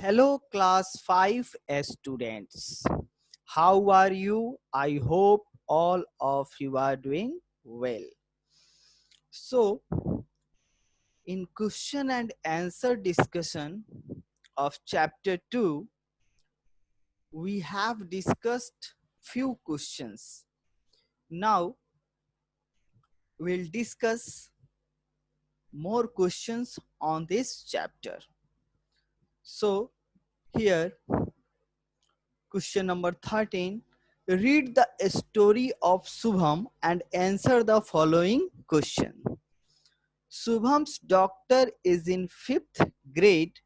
Hello class 5 students. How are you? I hope all of you are doing well. So, in question and answer discussion of chapter 2, we have discussed few questions. Now, we'll discuss more questions on this chapter. So, here question number 13. Read the story of Subham and answer the following question. Subham's doctor is in 5th grade.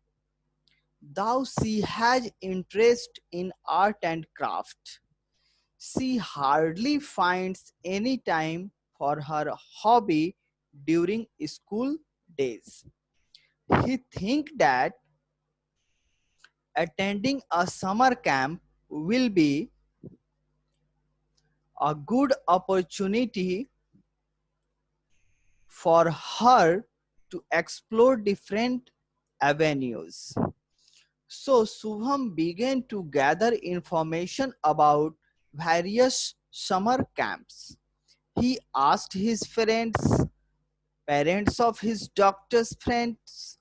Though she has interest in art and craft, she hardly finds any time for her hobby during school days. He thinks that attending a summer camp will be a good opportunity for her to explore different avenues. So Subham began to gather information about various summer camps. He asked his friends, parents of his doctor's friends,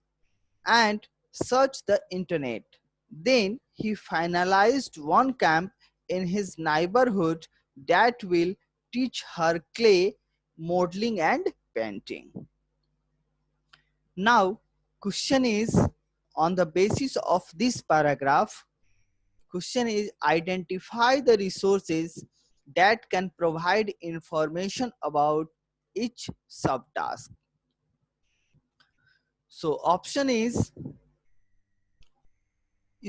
and searched the internet. Then he finalized one camp in his neighborhood that will teach her clay, modeling, and painting. Now, question is on the basis of this paragraph, question is identify the resources that can provide information about each subtask. So option is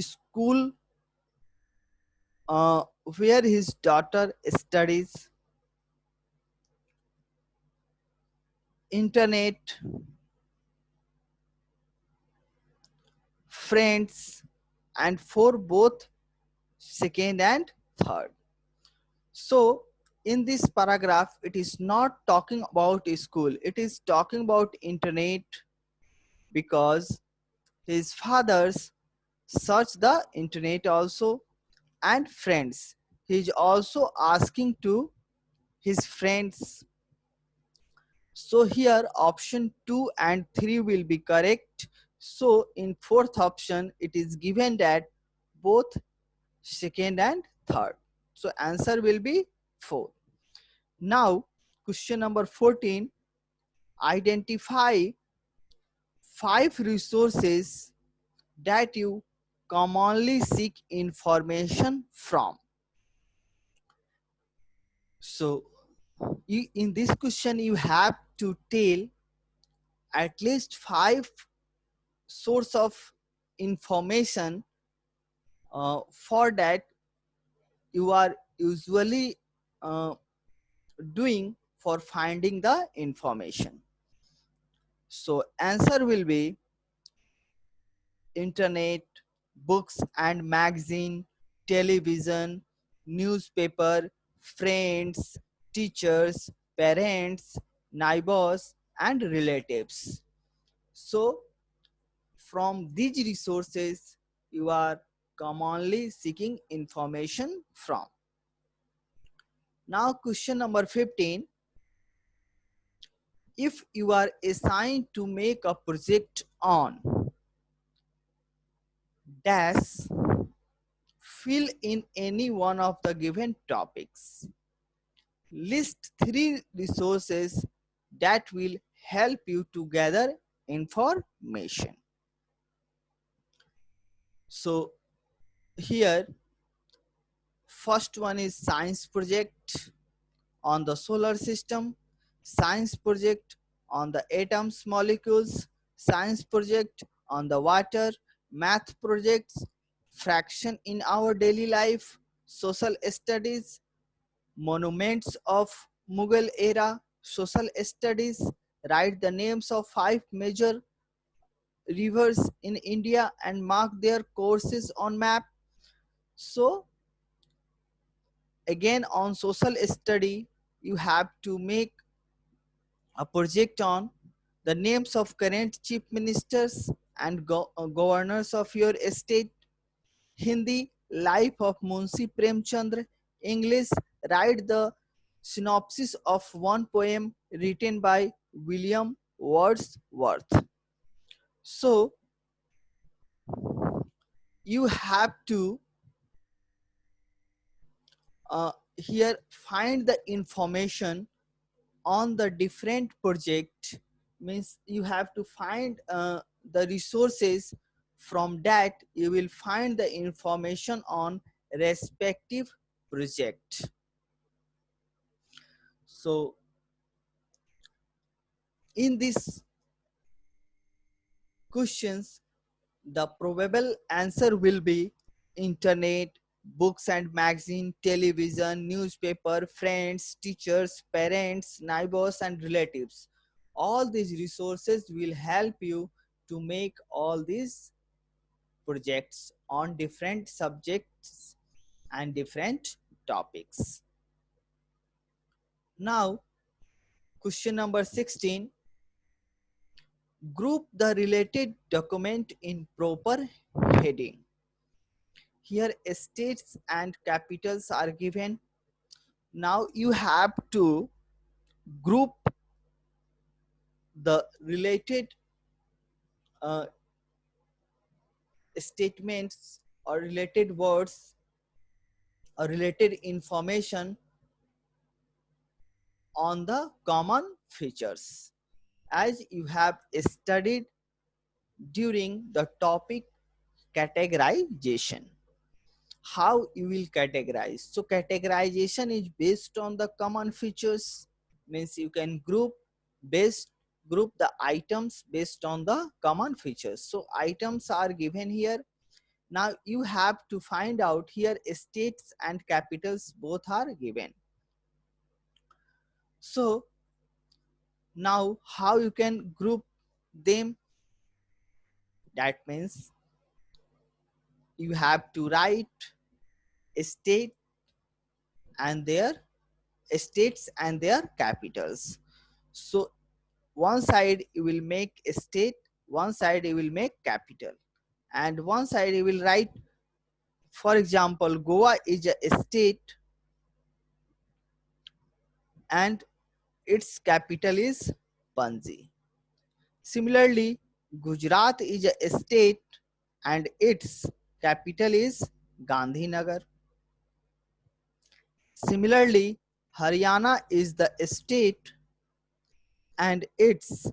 school where his daughter studies, internet, friends, and for both second and third. So in this paragraph, it is not talking about school, it is talking about internet because his fathers search the internet also, and friends. He is also asking to his friends. So here option 2 and 3 will be correct. So in fourth option, it is given that both second and third. So answer will be 4. Now question number 14. Identify 5 resources that you commonly seek information from. So in this question you have to tell at least 5 source of information for that you are usually uh, doing for finding the information. So answer will be internet, books and magazine, television, newspaper, friends, teachers, parents, neighbors, and relatives. So from these resources, you are commonly seeking information from. Now question number 15. If you are assigned to make a project on dash, fill in any one of the given topics. List 3 resources that will help you to gather information. So here first one is science project on the solar system, science project on the atoms molecules, science project on the water, math projects, fraction in our daily life, social studies, monuments of Mughal era, social studies, write the names of 5 major rivers in India and mark their courses on map. So again on social study, you have to make a project on the names of current chief ministers and governors of your state, Hindi, Life of Munshi Premchandra. English, write the synopsis of one poem written by William Wordsworth. So you have to here find the information on the different project, means you have to find the resources. From that you will find the information on respective project. So in these questions, the probable answer will be internet, books and magazine, television, newspaper, friends, teachers, parents, neighbors and relatives. All these resources will help you to make all these projects on different subjects and different topics. Now, question number 16. Group the related document in proper heading. Here states and capitals are given. Now you have to group the related uh, statements or related words or related information on the common features, as you have studied during the topic categorization. How you will categorize? So categorization is based on the common features, means you can based group the items based on the common features. So items are given here. Now you have to find out here states and capitals both are given. So now how you can group them? That means you have to write state and their states and their capitals. So one side you will make state, one side you will make capital, and one side you will write, for example, Goa is a state and its capital is Panji. Similarly, Gujarat is a state and its capital is Gandhinagar. Similarly, Haryana is the state and its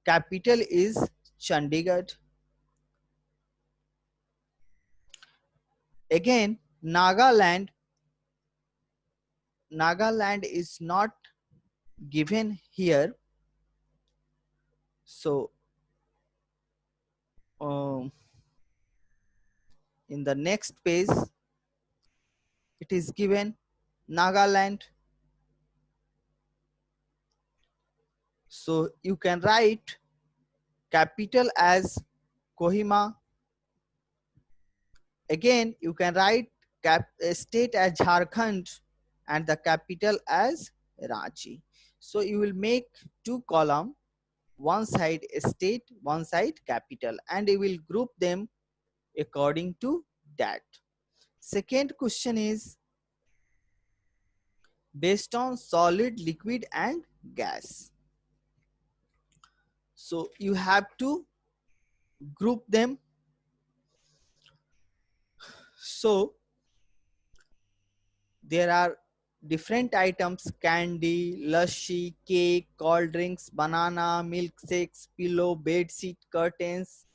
capital is Chandigarh. Again, Nagaland is not given here. So um, in the next page it is given Nagaland. So you can write capital as Kohima. Again you can write state as Jharkhand and the capital as Ranchi. So you will make two column, one side state, one side capital, and you will group them according to that. Second question is based on solid, liquid and gas. So you have to group them. So there are different items: candy, lassi, cake, cold drinks, banana, milkshakes, pillow, bed sheet, curtains,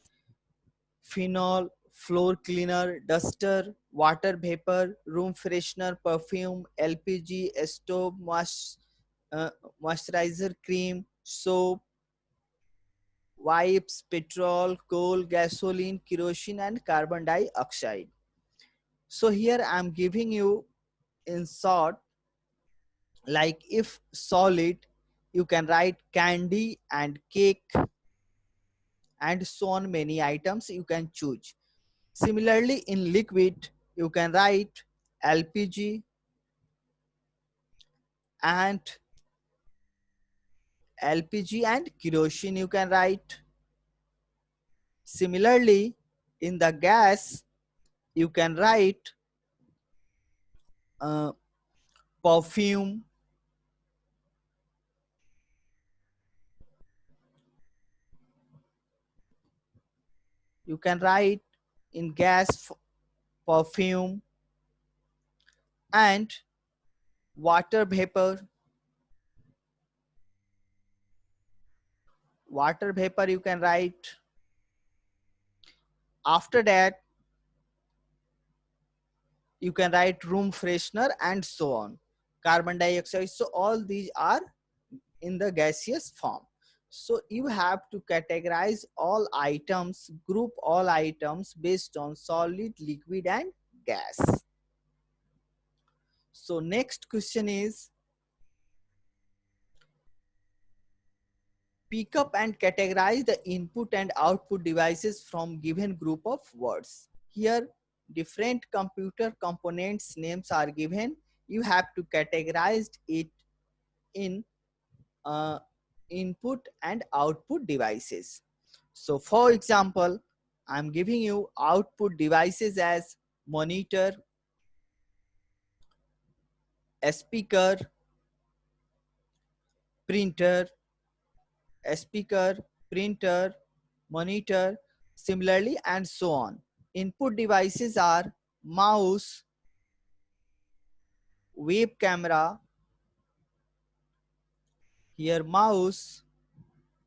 phenol, floor cleaner, duster, water vapor, room freshener, perfume, LPG, stove, uh, moisturizer cream, soap, wipes, petrol, coal, gasoline, kerosene and carbon dioxide. So here I am giving you in short, like if solid, you can write candy and cake and so on, many items you can choose. Similarly, in liquid, you can write LPG and kerosene you can write. Similarly, in the gas, you can write perfume, you can write in gas perfume, and water vapor. Water vapor you can write. After that, you can write room freshener and so on. Carbon dioxide. So all these are in the gaseous form. So you have to categorize all items, group all items based on solid, liquid and gas. So next question is, pick up and categorize the input and output devices from given group of words. Here different computer components names are given. You have to categorize it in input and output devices. So for example, I'm giving you output devices as monitor, a speaker, printer, a speaker, printer, monitor, similarly and so on. Input devices are mouse, web camera, here mouse,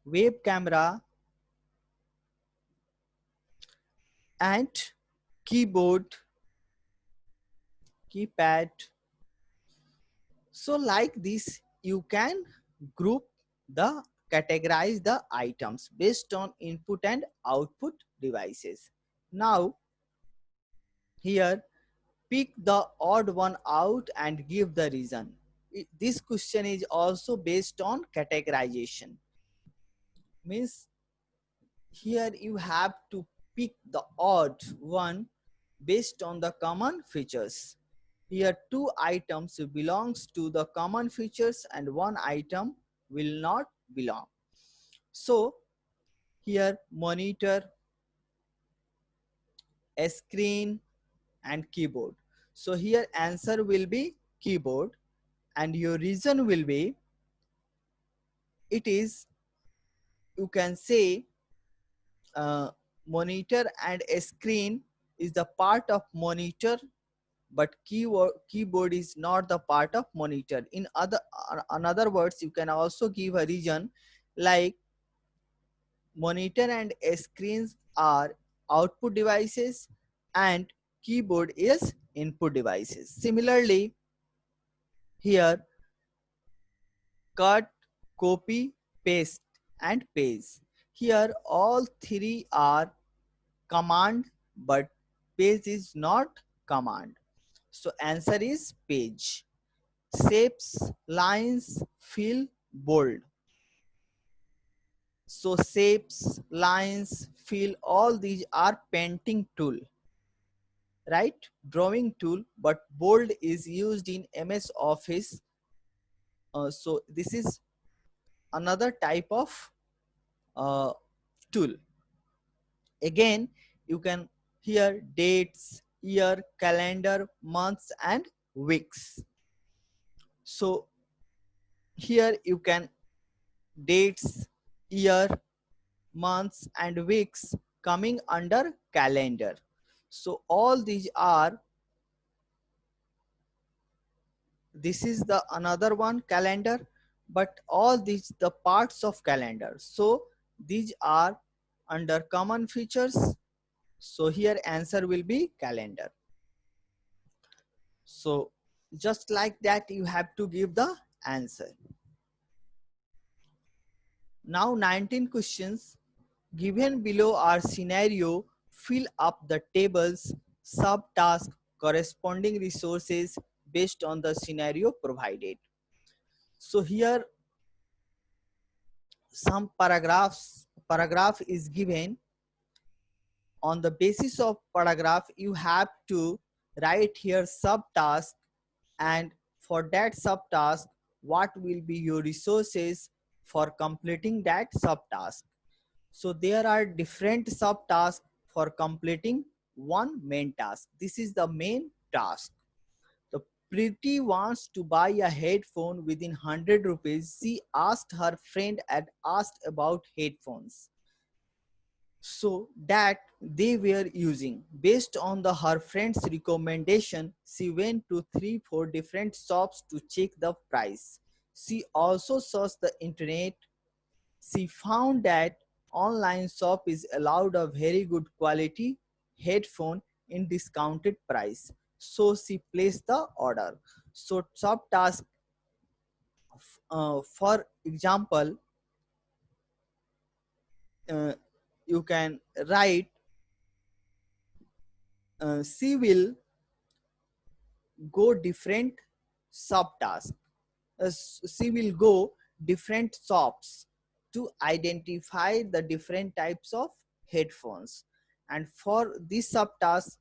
web camera and keyboard, keypad. So like this, you can group the categorize the items based on input and output devices. Now here pick the odd one out and give the reason. This question is also based on categorization. Means here you have to pick the odd one based on the common features. Here two items belongs to the common features and one item will not belong. So here monitor, a screen and keyboard. So here answer will be keyboard and your reason will be, it is, you can say monitor and a screen is the part of monitor, but keyboard is not the part of monitor. In other words, you can also give a reason like monitor and screens are output devices and keyboard is input devices. Similarly, here cut, copy, paste and paste. Here all three are command, but page is not command. So answer is page. Shapes, lines, fill, bold. So shapes, lines, fill, all these are painting tool, right? Drawing tool, but bold is used in MS Office. So this is another type of uh, tool. Again, you can here dates, year, calendar, months and weeks. So here you can dates, year, months and weeks coming under calendar. So all these are, this is the another one calendar, but all these the parts of calendar. So these are under common features. So here answer will be calendar. So just like that you have to give the answer. Now 19 questions. Given below are scenario, fill up the tables, subtask, corresponding resources based on the scenario provided. So here some paragraph is given. On the basis of paragraph, you have to write here subtask, and for that subtask, what will be your resources for completing that subtask. So there are different subtasks for completing one main task. This is the main task. The Pretty wants to buy a headphone within 100 rupees. She asked her friend and asked about headphones so that they were using. Based on her friend's recommendation, she went to 3-4 different shops to check the price. She also searched the internet. She found that online shop is allowed a very good quality headphone in discounted price. So she placed the order. So subtask, for example, uh, you can write, she will go different subtasks. She will go different shops to identify the different types of headphones. And for this subtask,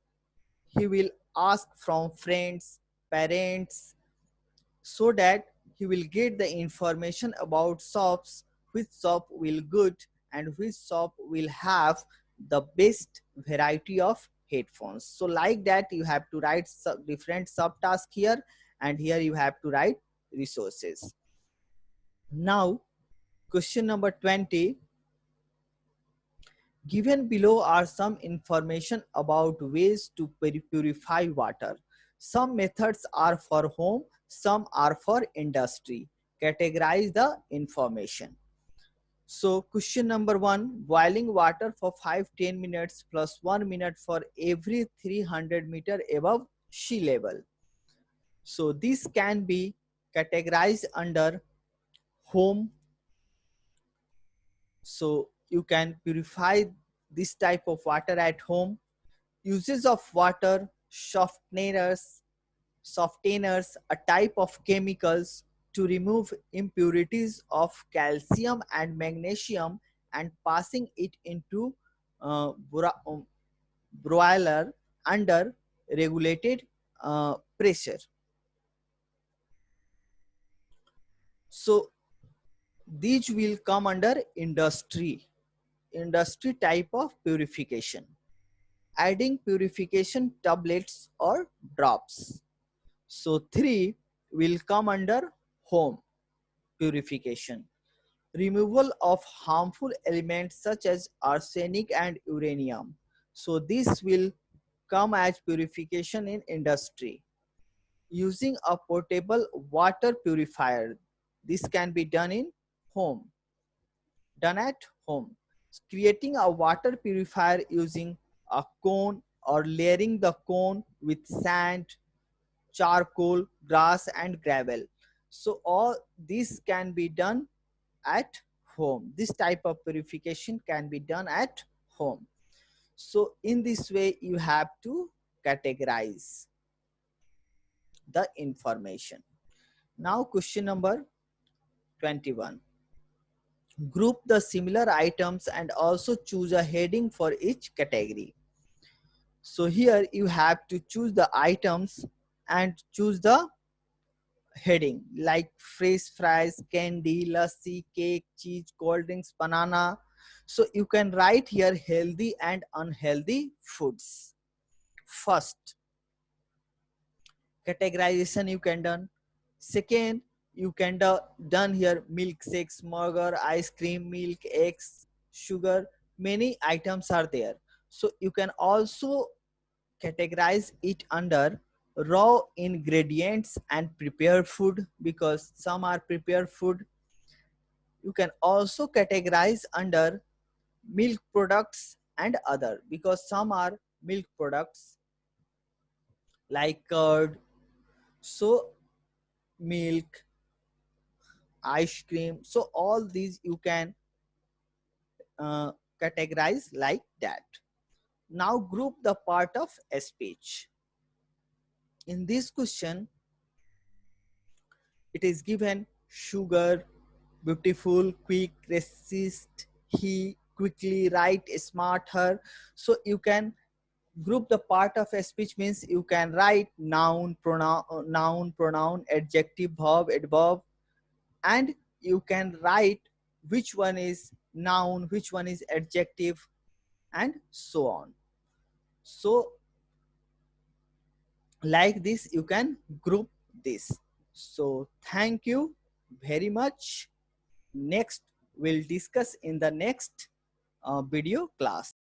he will ask from friends, parents, so that he will get the information about shops, which shop will good and which shop will have the best variety of headphones. So like that you have to write different subtasks here, and here you have to write resources. Now question number 20. Given below are some information about ways to purify water. Some methods are for home, some are for industry. Categorize the information. So question number 1, boiling water for 5-10 minutes plus 1 minute for every 300 meter above sea level. So this can be categorized under home. So you can purify this type of water at home. Uses of water, softeners, a type of chemicals to remove impurities of calcium and magnesium and passing it into uh, broiler under regulated pressure. So these will come under industry type of purification. Adding purification tablets or drops. So 3 will come under home purification. Removal of harmful elements such as arsenic and uranium. So this will come as purification in industry. Using a portable water purifier. This can be done in home. Done at home. Creating a water purifier using a cone or layering the cone with sand, charcoal, grass and gravel. So all this can be done at home. This type of purification can be done at home. So in this way you have to categorize the information. Now question number 21. Group the similar items and also choose a heading for each category. So here you have to choose the items and choose the heading like fresh fries, candy, lassi, cake, cheese, cold drinks, banana. So you can write here healthy and unhealthy foods. First, categorization you can done. Second, you can done here milkshakes, burger, ice cream, milk, eggs, sugar. Many items are there. So you can also categorize it under raw ingredients and prepared food, because some are prepared food. You can also categorize under milk products and other, because some are milk products like curd, so milk, ice cream. So all these you can categorize like that. Now group the part of speech. In this question it is given sugar, beautiful, quick, resist, he, quickly, right, smart, her. So you can group the part of a speech, means you can write noun, pronoun, adjective, verb, adverb, and you can write which one is noun, which one is adjective, and so on. So like this you can group this. So thank you very much. Next we'll discuss in the next video class.